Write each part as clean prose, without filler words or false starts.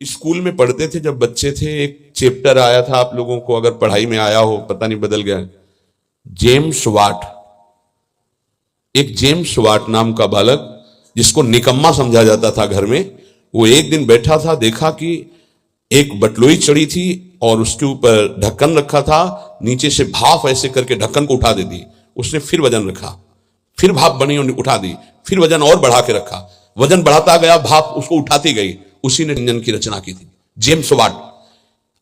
School में पढ़ते थे जब बच्चे थे, एक चैप्टर आया था, आप लोगों को अगर पढ़ाई में आया हो, पता नहीं बदल गया, जेम्स वाट। एक जेम्स वाट नाम का बालक जिसको निकम्मा समझा जाता था घर में, वो एक दिन बैठा था, देखा कि एक बटलोई चढ़ी थी और उसके ऊपर ढक्कन रखा था, नीचे से भाप ऐसे करके ढक्कन को उठा दे दी। उसने फिर वजन रखा, फिर भाप बनी और उठा दी, फिर वजन और बढ़ा के रखा, वजन बढ़ाता गया, भाप उसको उठाती गई। उसी ने इंजन की रचना की थी, जेम्स वाट।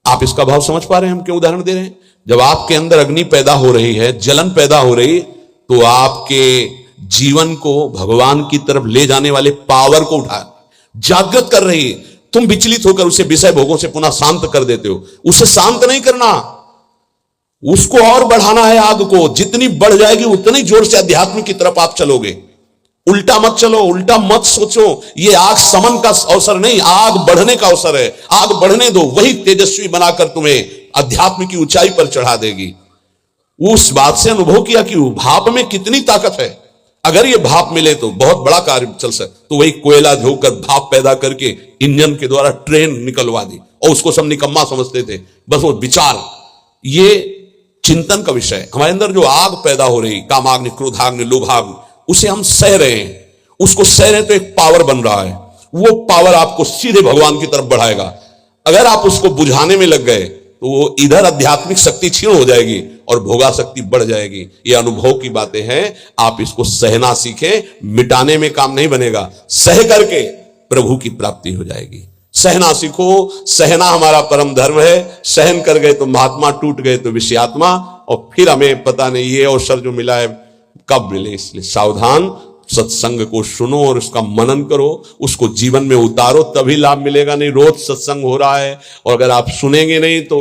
आप इसका भाव समझ पा रहे हैं हम क्यों उदाहरण दे रहे हैं? जब आपके अंदर अग्नि पैदा हो रही है, जलन पैदा हो रही, तो आपके जीवन को भगवान की तरफ ले जाने वाले पावर को उठा जागृत कर रही है। तुम विचलित होकर उसे विषय भोगों से पुनः शांत कर देते हो। उसे शांत नहीं करना, उसको और बढ़ाना है। आग को जितनी बढ़ जाएगी उतनी जोर से अध्यात्म की तरफ आप चलोगे। उल्टा मत चलो, उल्टा मत सोचो। ये आग समन का अवसर नहीं, आग बढ़ने का अवसर है। आग बढ़ने दो, वही तेजस्वी बनाकर तुम्हें अध्यात्म की ऊंचाई पर चढ़ा देगी। उस बात से अनुभव किया कि भाप में कितनी ताकत है। अगर ये भाप मिले तो बहुत बड़ा कार्य चल सकता। तो वही कोयला झोंककर भाप पैदा करके इंजन के द्वारा ट्रेन निकलवा दी, और उसको सब निकम्मा समझते थे। बस वो विचार, ये चिंतन का विषय। हमारे अंदर जो आग पैदा हो रही, कामाग्नि, क्रोधाग्नि, लोभाग्नि, उसे हम सह रहे हैं। उसको सह रहे हैं तो एक पावर बन रहा है। वो पावर आपको सीधे भगवान की तरफ बढ़ाएगा। अगर आप उसको बुझाने में लग गए तो वो इधर आध्यात्मिक शक्ति क्षीण हो जाएगी और भोगा शक्ति बढ़ जाएगी। ये अनुभव की बातें हैं। आप इसको सहना सीखें, मिटाने में काम नहीं बनेगा। सह करके प्रभु की प्राप्ति हो जाएगी। सहना सीखो, सहना हमारा परम धर्म है। सहन कर गए तो महात्मा, टूट गए तो विषयात्मा। और फिर हमें पता नहीं ये अवसर जो मिला है कब मिले, इसलिए सावधान। सत्संग को सुनो और उसका मनन करो, उसको जीवन में उतारो, तभी लाभ मिलेगा। नहीं रोज सत्संग हो रहा है और अगर आप सुनेंगे नहीं तो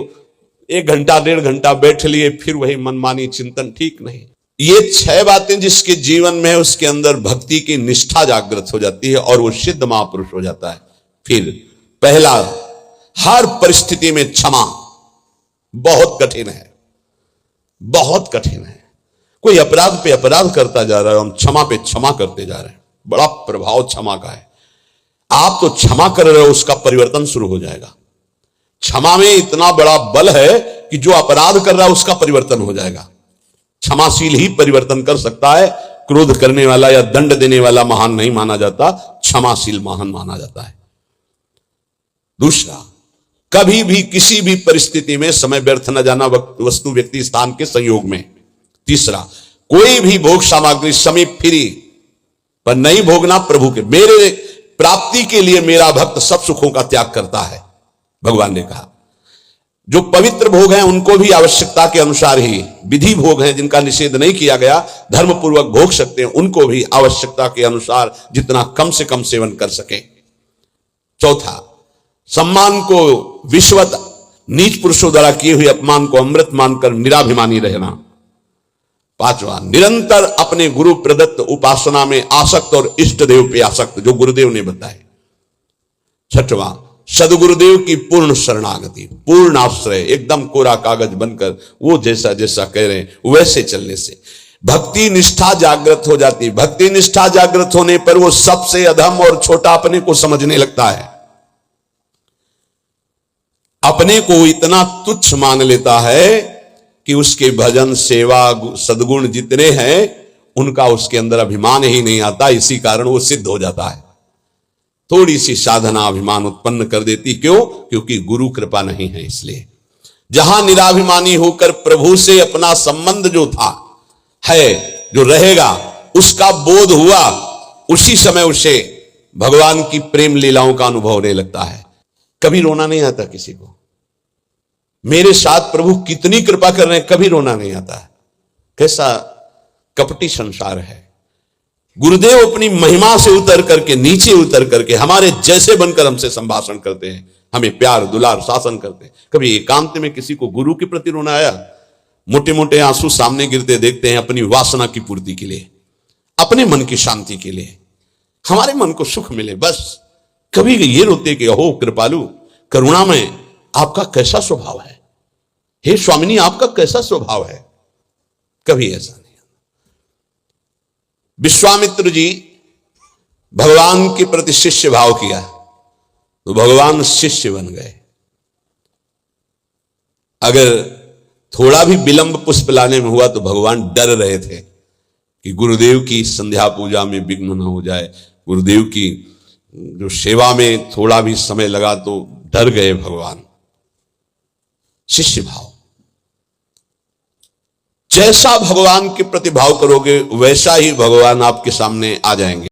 1 घंटा 1.5 घंटा बैठ लिए, फिर वही मनमानी चिंतन, ठीक नहीं। ये 6 बातें जिसके जीवन में है उसके अंदर भक्ति की निष्ठा जागृत हो जाती है और वो सिद्ध महापुरुष हो जाता है। फिर पहला, हर परिस्थिति में क्षमा। बहुत कठिन है, बहुत कठिन है। कोई अपराध पे अपराध करता जा रहा है, हम क्षमा पे क्षमा करते जा रहे हैं। बड़ा प्रभाव क्षमा का है। आप तो क्षमा कर रहे हो, उसका परिवर्तन शुरू हो जाएगा। क्षमा में इतना बड़ा बल है कि जो अपराध कर रहा है उसका परिवर्तन हो जाएगा। क्षमाशील ही परिवर्तन कर सकता है। क्रोध करने वाला या दंड देने वाला महान नहीं माना जाता, क्षमाशील महान माना जाता है। दूसरा, कभी भी किसी भी परिस्थिति में समय व्यर्थ न जाना, वस्तु, व्यक्ति, स्थान के संयोग में। तीसरा, कोई भी भोग सामग्री समीप फिरी पर नहीं भोगना प्रभु के। मेरे प्राप्ति के लिए मेरा भक्त सब सुखों का त्याग करता है, भगवान ने कहा। जो पवित्र भोग हैं उनको भी आवश्यकता के अनुसार ही, विधि भोग हैं जिनका निषेध नहीं किया गया, धर्मपूर्वक भोग सकते हैं, उनको भी आवश्यकता के अनुसार जितना कम से कम सेवन कर सके। चौथा, सम्मान को विश्वत, नीच पुरुषों द्वारा किए हुए अपमान को अमृत मानकर निराभिमानी रहना। पांचवा, निरंतर अपने गुरु प्रदत्त उपासना में आसक्त और इष्ट देव पे आसक्त, जो गुरुदेव ने बताए। छठवां, सदगुरुदेव की पूर्ण शरणागति, पूर्ण आश्रय, एकदम कोरा कागज बनकर वो जैसा जैसा कह रहे हैं वैसे चलने से भक्ति निष्ठा जागृत हो जाती। भक्ति निष्ठा जागृत होने पर वो सबसे अधम और छोटा अपने को समझने लगता है। अपने को इतना तुच्छ मान लेता है कि उसके भजन, सेवा, सद्गुण जितने हैं उनका उसके अंदर अभिमान ही नहीं आता। इसी कारण वो सिद्ध हो जाता है। थोड़ी सी साधना अभिमान उत्पन्न कर देती। क्यों? क्योंकि गुरु कृपा नहीं है। इसलिए जहां निराभिमानी होकर प्रभु से अपना संबंध जो था है, जो रहेगा, उसका बोध हुआ, उसी समय उसे भगवान की प्रेम लीलाओं का अनुभव होने लगता है। कभी रोना नहीं आता किसी को। मेरे साथ प्रभु कितनी कृपा कर रहे हैं, कभी रोना नहीं आता। कैसा कपटी संसार है। गुरुदेव अपनी महिमा से उतर करके, नीचे उतर करके हमारे जैसे बनकर हमसे संभाषण करते हैं, हमें प्यार दुलार शासन करते हैं। कभी एकांत में किसी को गुरु के प्रति रोना आया? मोटे मोटे आंसू सामने गिरते देखते हैं, अपनी वासना की पूर्ति के लिए, अपने मन की शांति के लिए, हमारे मन को सुख मिले, बस। कभी ये रोते कि अहो कृपालु, करुणा में आपका कैसा स्वभाव है, हे स्वामिनी आपका कैसा स्वभाव है? कभी ऐसा नहीं। विश्वामित्र जी भगवान के प्रति शिष्य भाव किया। तो भगवान शिष्य बन गए। अगर थोड़ा भी विलंब पुष्प लाने में हुआ तो भगवान डर रहे थे कि गुरुदेव की संध्या पूजा में विघ्न न हो जाए, गुरुदेव की जो सेवा में थोड़ा भी समय लगा तो डर गए भगवान। शिष्य भाव, जैसा भगवान के प्रति भाव करोगे वैसा ही भगवान आपके सामने आ जाएंगे।